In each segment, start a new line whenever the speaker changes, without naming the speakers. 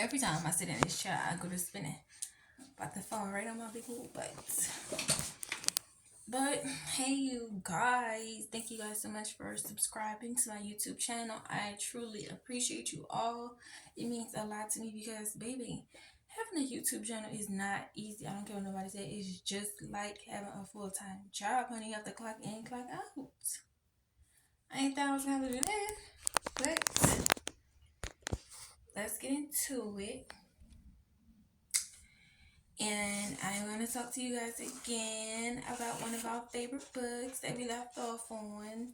Every time I sit in this chair, I go to spinning. About to fall right on my big old butt. But hey, you guys, thank you guys so much for subscribing to my YouTube channel. I truly appreciate you all. It means a lot to me because, baby, having a YouTube channel is not easy. I don't care what nobody says. It's just like having a full-time job, honey. You have to clock in, clock out. I ain't thought I was going to do that. But let's get into it. And I'm going to talk to you guys again about one of our favorite books that we left off on,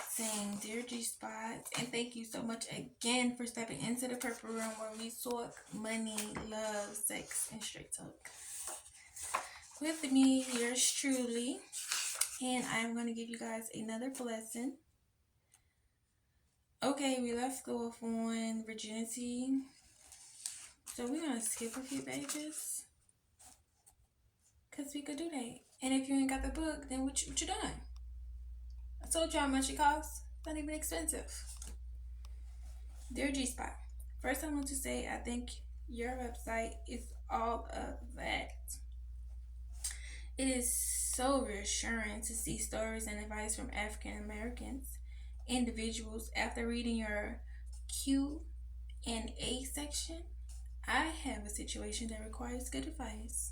saying Dear G-Spot. And thank you so much again for stepping into the Purple Room where we talk money, love, sex, and straight talk. With me, yours truly. And I'm going to give you guys another blessing. Okay, we left off on virginity. So we're going to skip a few pages. Because we could do that. And if you ain't got the book, then what you doing? I told you how much it costs. It's not even expensive. Dear G-Spot, first I want to say I think your website is all of that. It is so reassuring to see stories and advice from African Americans, individuals. After reading your Q&A section, I have a situation that requires good advice.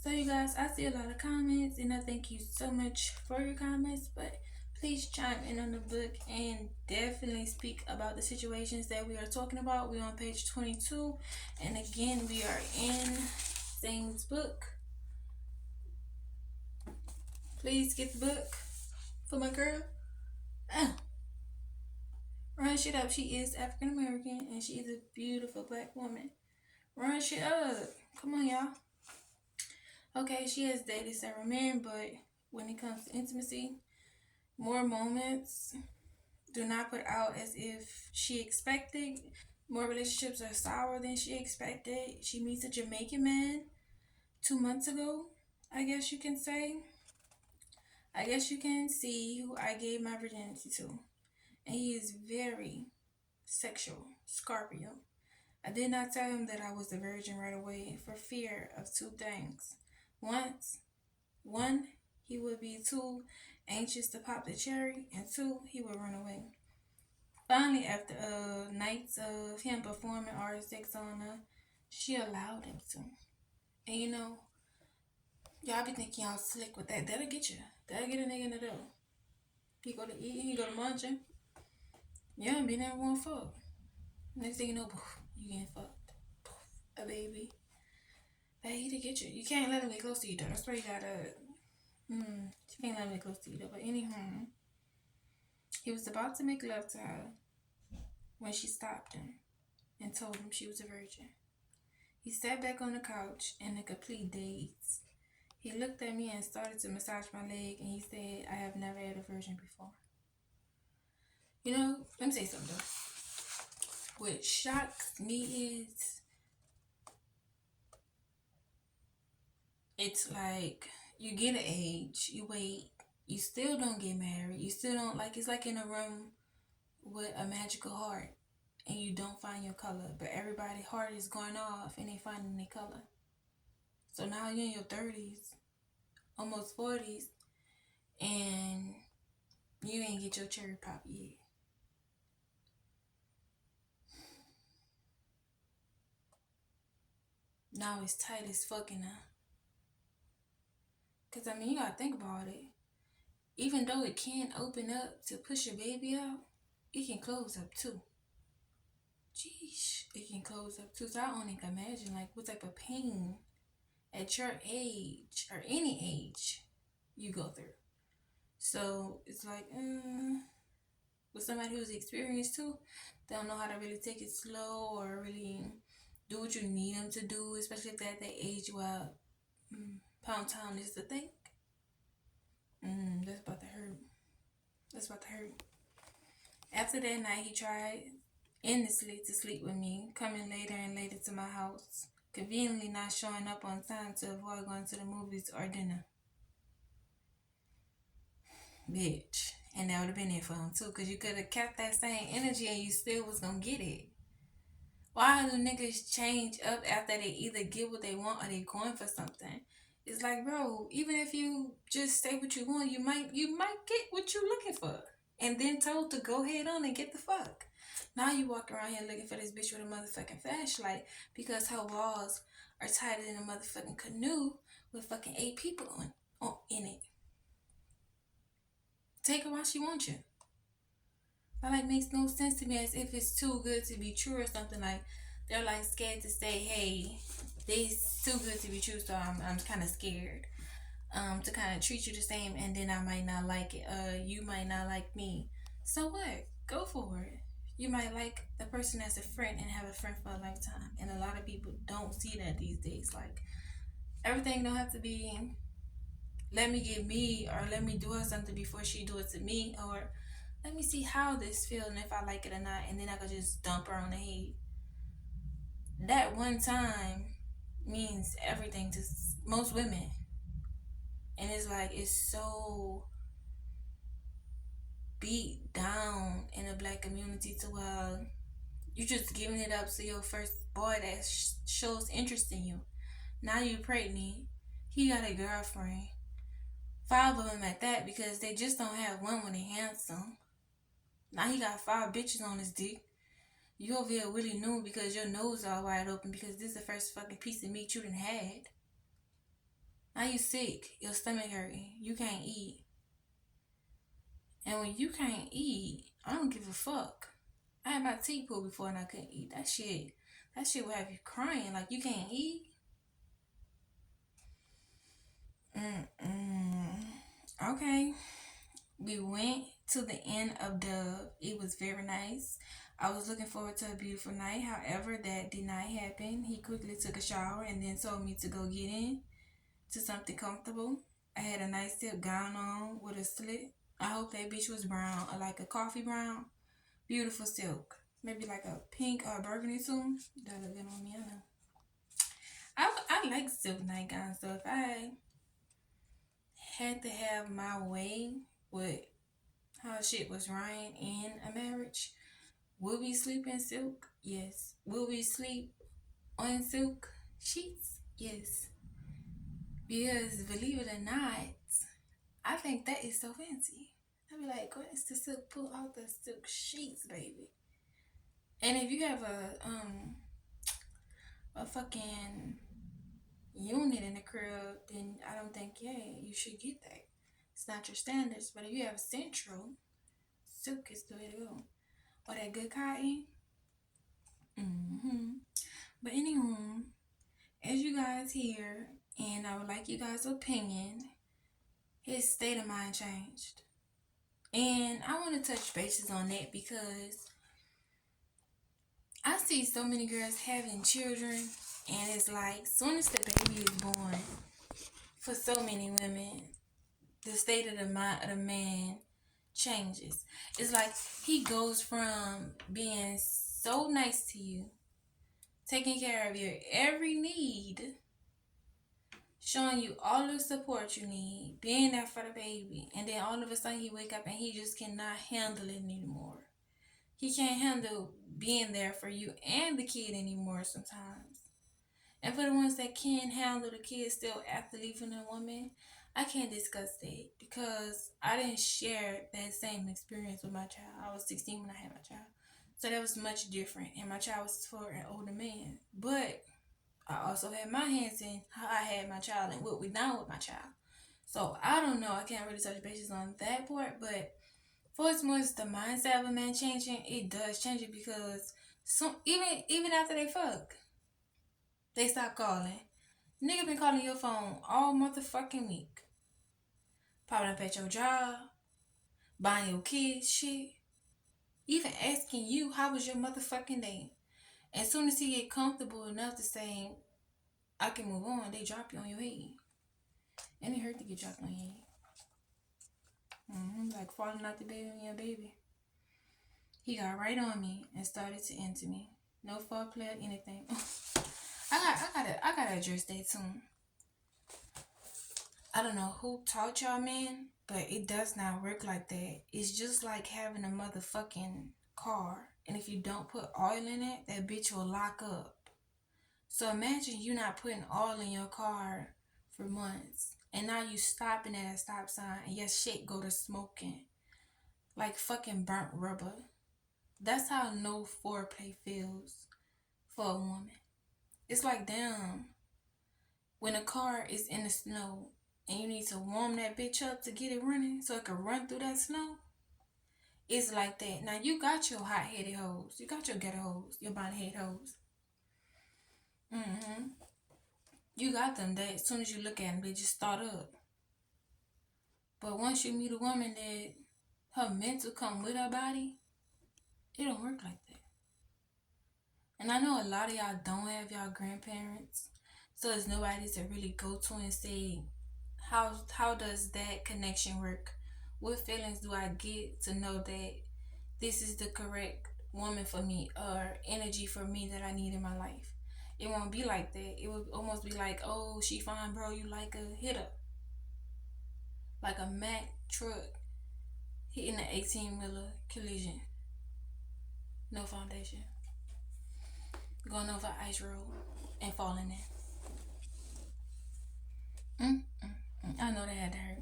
So you guys, I see a lot of comments and I thank you so much for your comments, but please chime in on the book and definitely speak about the situations that we are talking about. We're on page 22 and again we are in Zane's book. Please get the book for my girl. Run shit up. She is African American and she is a beautiful black woman. Run shit up. Come on, y'all. Okay, she has dated several men, but when it comes to intimacy, more moments do not put out as if she expected. More relationships are sour than she expected. She meets a Jamaican man 2 months ago, I guess you can say. I guess you can see who I gave my virginity to. And he is very sexual, Scorpio. I did not tell him that I was a virgin right away for fear of two things. One, he would be too anxious to pop the cherry, and two, he would run away. Finally, after nights of him performing R6 on her, she allowed him to. And you know, y'all be thinking y'all slick with that. That'll get you. That'll get a nigga in the door. He go to eating, he go to munching. You don't be never want fuck. Next thing you know, poof, you getting fucked. Poof, a baby. He to get you. You can't let him get close to you though. That's why you gotta. You can't let him get close to you though. But anyhow, he was about to make love to her when she stopped him and told him she was a virgin. He sat back on the couch in a complete daze. He looked at me and started to massage my leg, and he said, "I have never had a virgin before." You know, let me say something though. What shocks me is it's like you get an age, you wait, you still don't get married, you still don't, like, it's like in a room with a magical heart and you don't find your color, but everybody's heart is going off and they finding their color. So now you're in your 30s, almost 40s, and you ain't get your cherry pop yet. Now it's tight as fucking now. Because, I mean, you gotta think about it. Even though it can open up to push your baby out, it can close up too. Jeez, it can close up too. So I only can imagine, like, what type of pain at your age or any age you go through. So it's like, with somebody who's experienced too, they don't know how to really take it slow or really do what you need them to do, especially if they're at that age where pound town is the thing. That's about to hurt. That's about to hurt. After that night, he tried endlessly to sleep with me, coming later and later to my house, conveniently not showing up on time to avoid going to the movies or dinner. Bitch. And that would have been it for him too, because you could have kept that same energy and you still was going to get it. Why do niggas change up after they either get what they want or they going for something? It's like, bro, even if you just say what you want, you might get what you looking for. And then told to go head on and get the fuck. Now you walk around here looking for this bitch with a motherfucking flashlight because her walls are tighter than a motherfucking canoe with fucking 8 people in it. Take her while she wants you. That like makes no sense to me, as if it's too good to be true or something. Like they're like scared to say, hey, this too good to be true, so I'm kind of scared to kind of treat you the same, and then I might not like it. You might not like me. So what? Go for it. You might like the person as a friend and have a friend for a lifetime, and a lot of people don't see that these days. Like everything don't have to be let me get me, or let me do her something before she do it to me, or let me see how this feel and if I like it or not, and then I could just dump her on the head. That one time means everything to most women, and it's like it's so beat down in the black community to where you just giving it up to your first boy that shows interest in you. Now you pregnant. He got a girlfriend. 5 of them at that, because they just don't have one when they handsome. Now he got 5 bitches on his dick. You over here really new because your nose all wide open because this is the first fucking piece of meat you done had. Now you sick. Your stomach hurting. You can't eat. And when you can't eat, I don't give a fuck. I had my teeth pulled before and I couldn't eat. That shit will have you crying. Like you can't eat. Okay. We went to the end of Dub. It was very nice. I was looking forward to a beautiful night. However, that did not happen. He quickly took a shower and then told me to go get in to something comfortable. I had a nice silk gown on with a slit. I hope that bitch was brown, or like a coffee brown. Beautiful silk. Maybe like a pink or burgundy too. That look good on me, I know. I like silk nightgowns, so if I had to have my way with how shit was running in a marriage, will we sleep in silk? Yes. Will we sleep on silk sheets? Yes. Because believe it or not, I think that is so fancy. I'd be like, where's the silk? Pull out the silk sheets, baby. And if you have a fucking unit in the crib, then I don't think, yeah, you should get that. It's not your standards. But if you have central, silk is the way to go. Or that good cotton. Mm-hmm. But anywho, as you guys hear, and I would like you guys' opinion, his state of mind changed. And I want to touch bases on that because I see so many girls having children, and it's like, soon as the baby is born, for so many women, the state of the mind of the man changes. It's like he goes from being so nice to you, taking care of your every need, showing you all the support you need, being there for the baby, and then all of a sudden he wake up and he just cannot handle it anymore. He can't handle being there for you and the kid anymore sometimes. And for the ones that can handle the kid still after leaving a woman, I can't discuss that because I didn't share that same experience with my child. I was 16 when I had my child. So that was much different. And my child was for an older man. But I also had my hands in how I had my child and what we done with my child. So I don't know. I can't really touch bases on that part. But for as much as the mindset of a man changing, it does change it because even after they fuck, they stop calling. Nigga been calling your phone all motherfucking week. Popping up at your job, buying your kids shit, even asking you how was your motherfucking day. As soon as he get comfortable enough to say, I can move on, they drop you on your head. And it hurt to get dropped on your head. Like falling out the bed on your baby. He got right on me and started to enter me. No foreplay or anything. I gotta address that soon. I don't know who taught y'all, man, but it does not work like that. It's just like having a motherfucking car. And if you don't put oil in it, that bitch will lock up. So imagine you not putting oil in your car for months. And now you stopping at a stop sign and your shit go to smoking. Like fucking burnt rubber. That's how no foreplay feels for a woman. It's like, damn, when a car is in the snow and you need to warm that bitch up to get it running so it can run through that snow, it's like that. Now you got your hot headed hoes, you got your ghetto hoes, your bonnet head hoes. Mm-hmm. You got them that as soon as you look at them, they just start up. But once you meet a woman that her mental come with her body, it don't work like that. And I know a lot of y'all don't have y'all grandparents, so there's nobody to really go to and say, how does that connection work? What feelings do I get to know that this is the correct woman for me or energy for me that I need in my life? It won't be like that. It would almost be like, oh, she fine, bro. You like a hitter, like a Mack truck hitting an 18-wheeler collision. No foundation. Going over ice road and falling in. I know that had to hurt.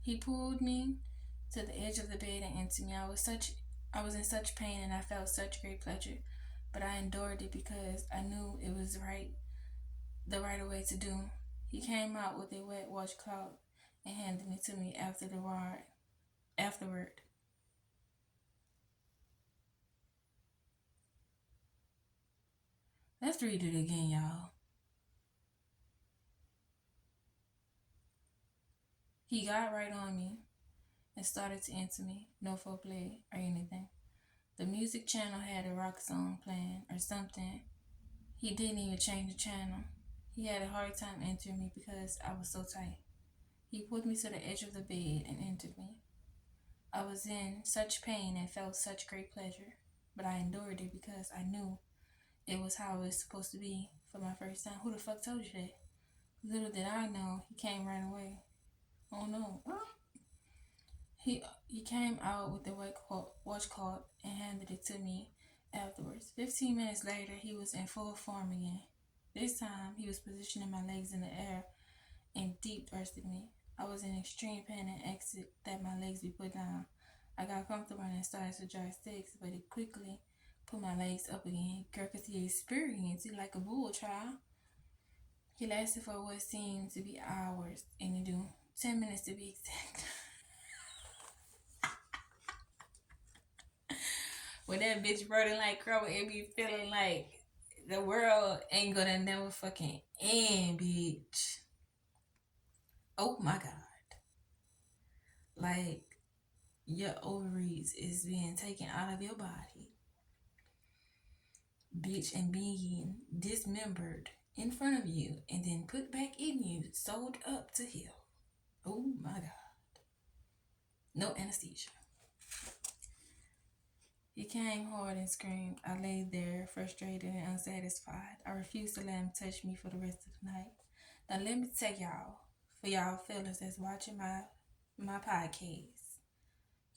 He pulled me to the edge of the bed and into me. I was in such pain and I felt such great pleasure, but I endured it because I knew it was the right way to do. He came out with a wet washcloth and handed it to me afterward. Let's read it again, y'all. He got right on me and started to enter me. No foreplay or anything. The music channel had a rock song playing or something. He didn't even change the channel. He had a hard time entering me because I was so tight. He pulled me to the edge of the bed and entered me. I was in such pain and felt such great pleasure, but I endured it because I knew it was how it was supposed to be for my first time. Who the fuck told you that? Little did I know, he came right away. Oh no. He came out with the washcloth and handed it to me afterwards. 15 minutes later, he was in full form again. This time, he was positioning my legs in the air and deep thrusted me. I was in extreme pain and asked that my legs be put down. I got comfortable and started to dry sticks, but he quickly put my legs up again. Girl, cause he experienced it like a bull child. He lasted for what seemed to be hours, and he do 10 minutes to be exact. When that bitch burning like crow, it be feeling like the world ain't gonna never fucking end, bitch. Oh my god. Like, your ovaries is being taken out of your body, bitch, and being dismembered in front of you and then put back in you, sewed up to heal. Oh my god. No anesthesia. He came hard and screamed. I lay there, frustrated and unsatisfied. I refused to let him touch me for the rest of the night. Now let me tell y'all, for y'all fellas that's watching my podcast,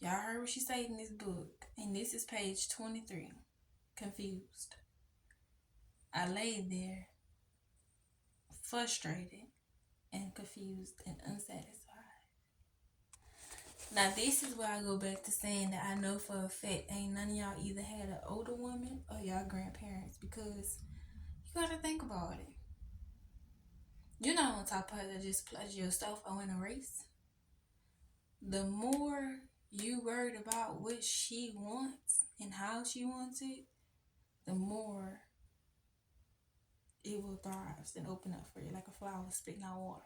y'all heard what she said in this book, and this is page 23. Confused. I lay there, frustrated and confused and unsatisfied. Now this is where I go back to saying that I know for a fact ain't none of y'all either had an older woman or y'all grandparents, because you gotta think about it. You're not on top of her to just pleasure yourself or win a race. The more you worried about what she wants and how she wants it, the more it will thrive and open up for you like a flower spitting out water.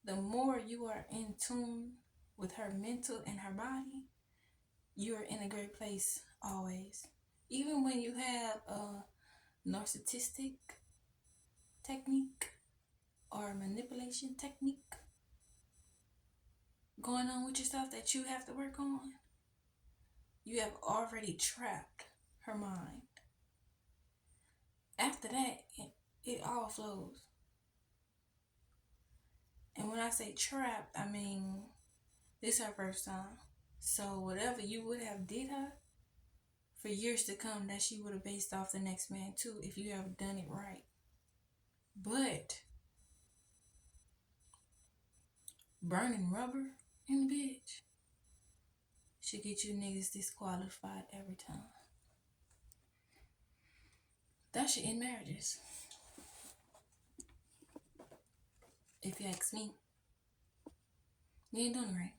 The more you are in tune with her mental and her body, you're in a great place always. Even when you have a narcissistic technique or manipulation technique going on with yourself that you have to work on, you have already trapped her mind. After that, it all flows. And when I say trapped, I mean this is her first time. So whatever you would have did her, for years to come that she would have based off the next man too if you have done it right. But burning rubber in the bitch should get you niggas disqualified every time. That should end marriages. If you ask me. You ain't done it right.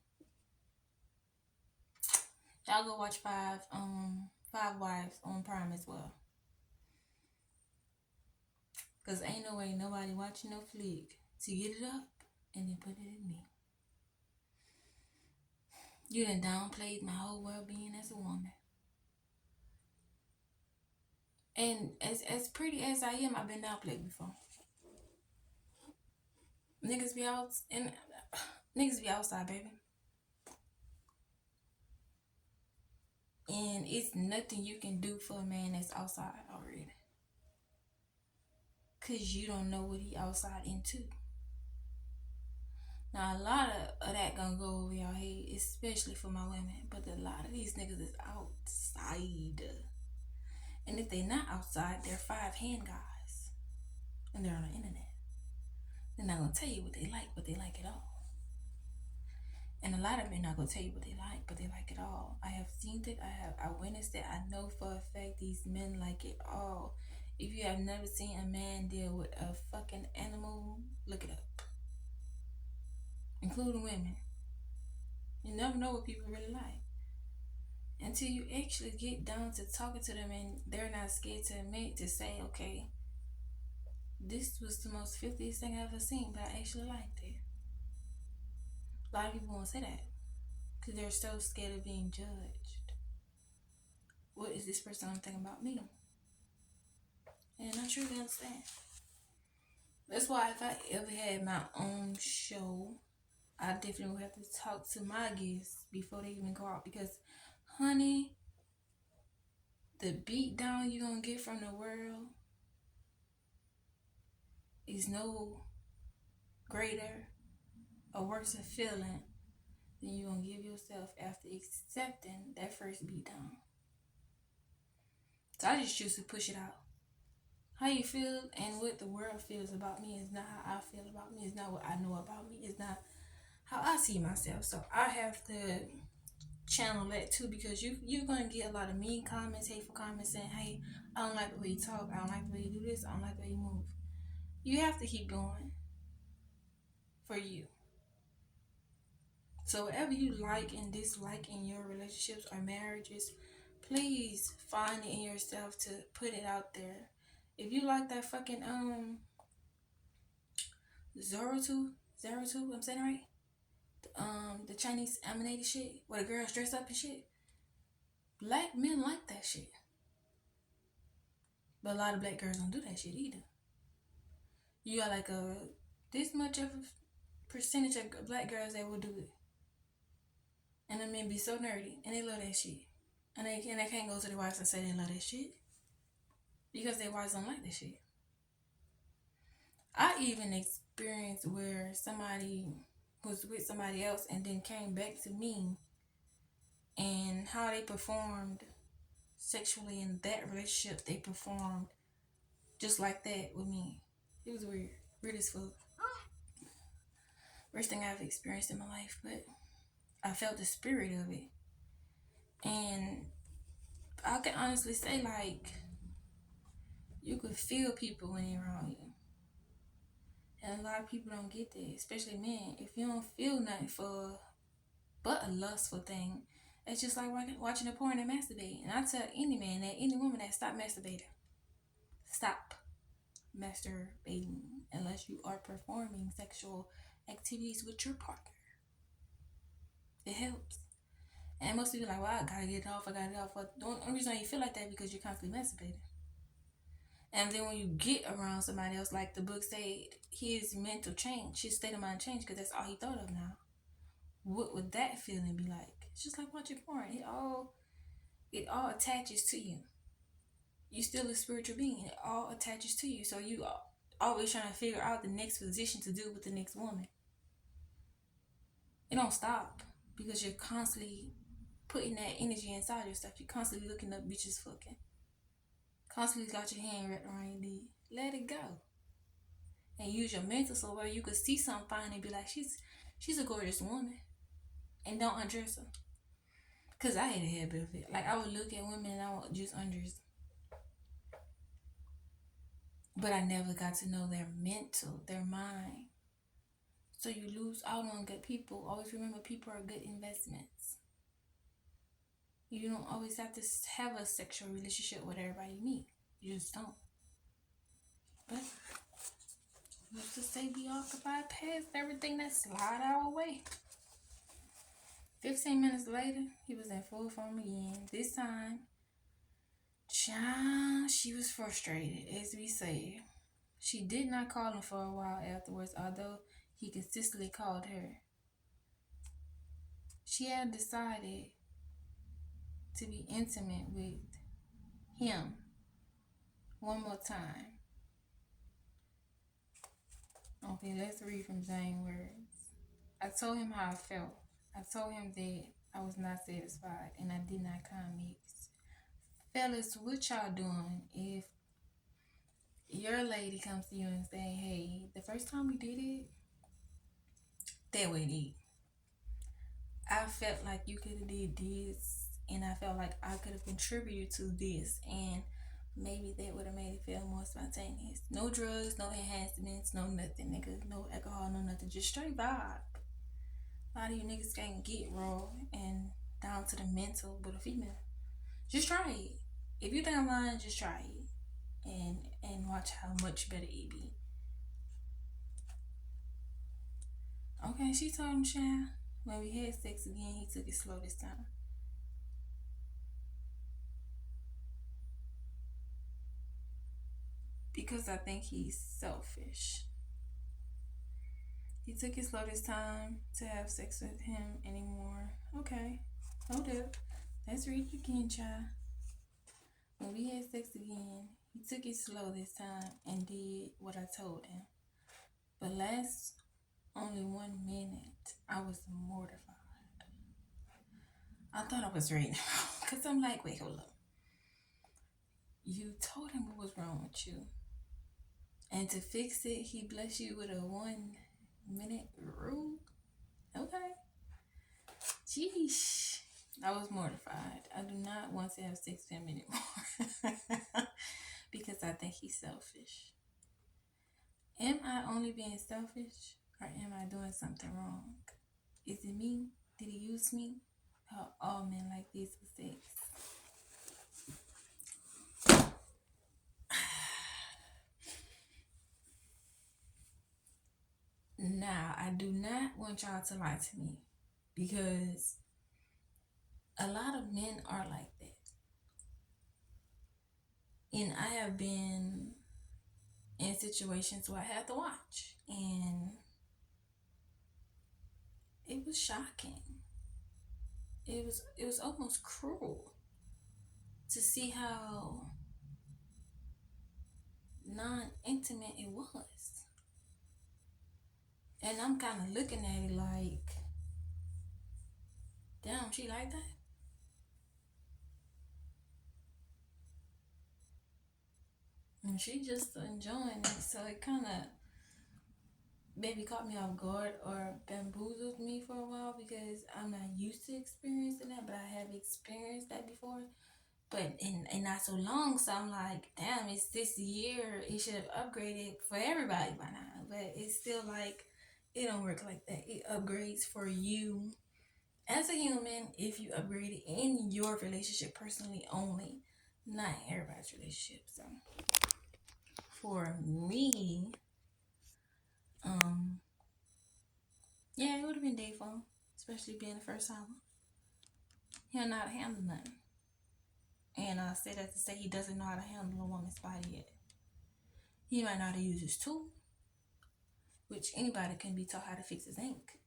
Y'all go watch Five Wives on Prime as well. Cause ain't no way nobody watching no flick to get it up and then put it in me. You done downplayed my whole well-being as a woman. And as pretty as I am, I've been downplayed before. Niggas be out and niggas be outside, baby. And it's nothing you can do for a man that's outside already. Cause you don't know what he outside into. Now a lot of that gonna go over your head, especially for my women. But a lot of these niggas is outside. And if they not outside, they're 5-hand guys. And they're on the internet. They're not gonna tell you what they like, but they like it all. And a lot of men not gonna tell you what they like, but they like it all. I have seen it, I witnessed it, I know for a fact these men like it all. If you have never seen a man deal with a fucking animal, look it up. Including women. You never know what people really like. Until you actually get down to talking to them and they're not scared to admit, to say, okay, this was the most filthiest thing I've ever seen, but I actually liked it. A lot of people won't say that because they're so scared of being judged. What is this person gonna think about me? And I truly understand. That's why if I ever had my own show, I definitely would have to talk to my guests before they even go out. Because, honey, the beat down you're gonna get from the world is no greater or worse a feeling than you're gonna give yourself after accepting that first beat down. So I just choose to push it out. How you feel and what the world feels about me is not how I feel about me. It's not what I know about me. It's not how I see myself. So I have to channel that too, because you're gonna get a lot of mean comments, hateful comments saying, hey, I don't like the way you talk, I don't like the way you do this, I don't like the way you move. You have to keep going for you. So whatever you like and dislike in your relationships or marriages, please find it in yourself to put it out there. If you like that fucking Zorotu, I'm saying it right? The Chinese animated shit where the girls dress up and shit. Black men like that shit. But a lot of black girls don't do that shit either. You got like this much of a percentage of black girls that will do it. And the men be so nerdy and they love that shit. And they can't go to their wives and say they love that shit. Because their wives don't like that shit. I even experienced where somebody was with somebody else and then came back to me, and how they performed sexually in that relationship, they performed just like that with me. It was weird. Weird as fuck. Worst thing I've experienced in my life, but I felt the spirit of it. And I can honestly say, like, you could feel people when they're around you. And a lot of people don't get that, especially men. If you don't feel nothing for but a lustful thing, it's just like watching a porn and masturbating. And I tell any man, that any woman, that stop masturbating. Stop masturbating unless you are performing sexual activities with your partner. It helps. And most people are like, well, I gotta get it off. But the only reason you feel like that because you're constantly masturbating. And then when you get around somebody else, like the book said, his mental change, his state of mind change, because that's all he thought of now. What would that feeling be like? It's just like watching porn. It all attaches to you. You still a spiritual being. It all attaches to you. So you always trying to figure out the next position to do with the next woman. It don't stop because you're constantly putting that energy inside yourself. You constantly looking up bitches fucking. Constantly got your hand wrapped around your dick. Let it go. And use your mental so where you could see something fine and be like, she's a gorgeous woman. And don't undress her. Cause I had a habit of it. Like I would look at women and I would just undress them. But I never got to know their mental, their mind. So you lose out on good people. Always remember people are good investments. You don't always have to have a sexual relationship with everybody you meet. You just don't. But let's just say we occupied past everything that slide our way. 15 minutes later, he was in full form again. This time, child, she was frustrated, as we said. She did not call him for a while afterwards, although he consistently called her. She had decided to be intimate with him one more time. Okay, let's read from Zane's words. I told him how I felt. I told him that I was not satisfied and I did not come mixed. Fellas, what y'all doing if your lady comes to you and say, hey, the first time we did it, that way it. I felt like you could have did this and I felt like I could have contributed to this and maybe that would have made it feel more spontaneous. No drugs, no enhancements, no nothing, nigga. No alcohol, no nothing. Just straight vibe. A lot of you niggas can't get raw and down to the mental with a female. Just try it. If you think I'm lying, just try it. And watch how much better it be. Okay, she told him, child, when we had sex again, he took it slow this time. Because I think he's selfish. He took it slow this time to have sex with him anymore. Okay, hold up. Let's read it again, child. When we had sex again, he took it slow this time and did what I told him. But last only 1 minute, I was mortified. I thought I was reading wrong because I'm like, wait, hold up. You told him what was wrong with you. And to fix it, he blessed you with a 1 minute rule? Okay. Sheesh. I was mortified. I do not want to have sex with him anymore. Because I think he's selfish. Am I only being selfish? Or am I doing something wrong? Is it me? Did he use me? How all men like this with sex? Now, I do not want y'all to lie to me because a lot of men are like that. And I have been in situations where I had to watch. And it was shocking. It was almost cruel to see how non-intimate it was. And I'm kind of looking at it like, damn, she like that? And she just enjoying it. So it kind of maybe caught me off guard or bamboozled me for a while because I'm not used to experiencing that, but I have experienced that before. But in not so long, so I'm like, damn, it's this year. It should have upgraded for everybody by now. But it's still like, it don't work like that. It upgrades for you as a human if you upgrade it in your relationship personally only, not everybody's relationship. So for me, yeah, it would have been day phone, especially being the first time. He'll not handle nothing. And I say that to say he doesn't know how to handle a woman's body yet. He might know how to use his tool, which anybody can be taught how to fix his ink.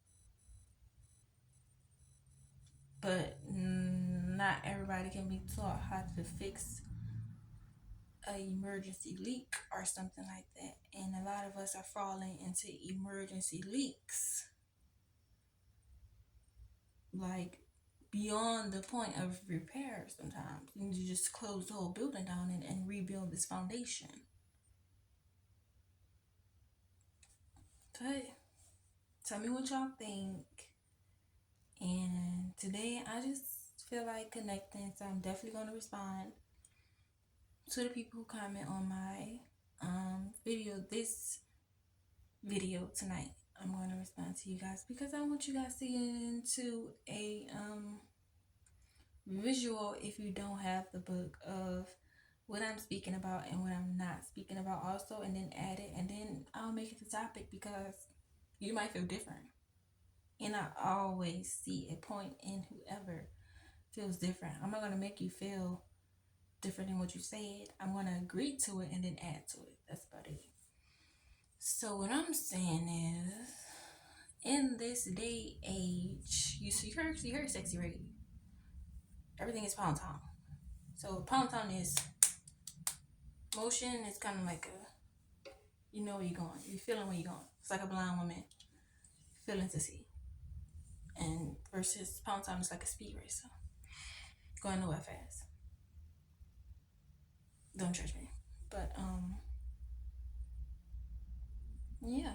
But not everybody can be taught how to fix an emergency leak or something like that. And a lot of us are falling into emergency leaks. Like beyond the point of repair sometimes. You need to just close the whole building down and rebuild this foundation. But tell me what y'all think. And today I just feel like connecting, so I'm definitely going to respond to the people who comment on my this video tonight. I'm going to respond to you guys because I want you guys to get into a visual, if you don't have the book, of what I'm speaking about and what I'm not speaking about also, and then add it, and then I'll make it the topic because you might feel different. And I always see a point in whoever feels different. I'm not going to make you feel different than what you said. I'm going to agree to it and then add to it. That's about it. So what I'm saying is, in this day age, you heard sexy, right? Everything is pound town. So pound town is motion. It's kind of like a, you know where you're going. You feeling where you're going. It's like a blind woman feeling to see. And versus pound town is like a speed racer going nowhere fast. Don't judge me. But yeah,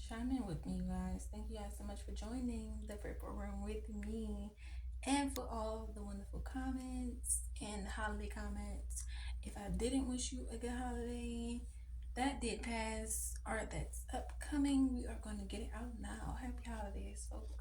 chime in with me, you guys. Thank you guys so much for joining the Purple Room with me, and for all the wonderful comments and holiday comments. If I didn't wish you a good holiday, that did pass, or that's upcoming, we are going to get it out now. Happy holidays, folks.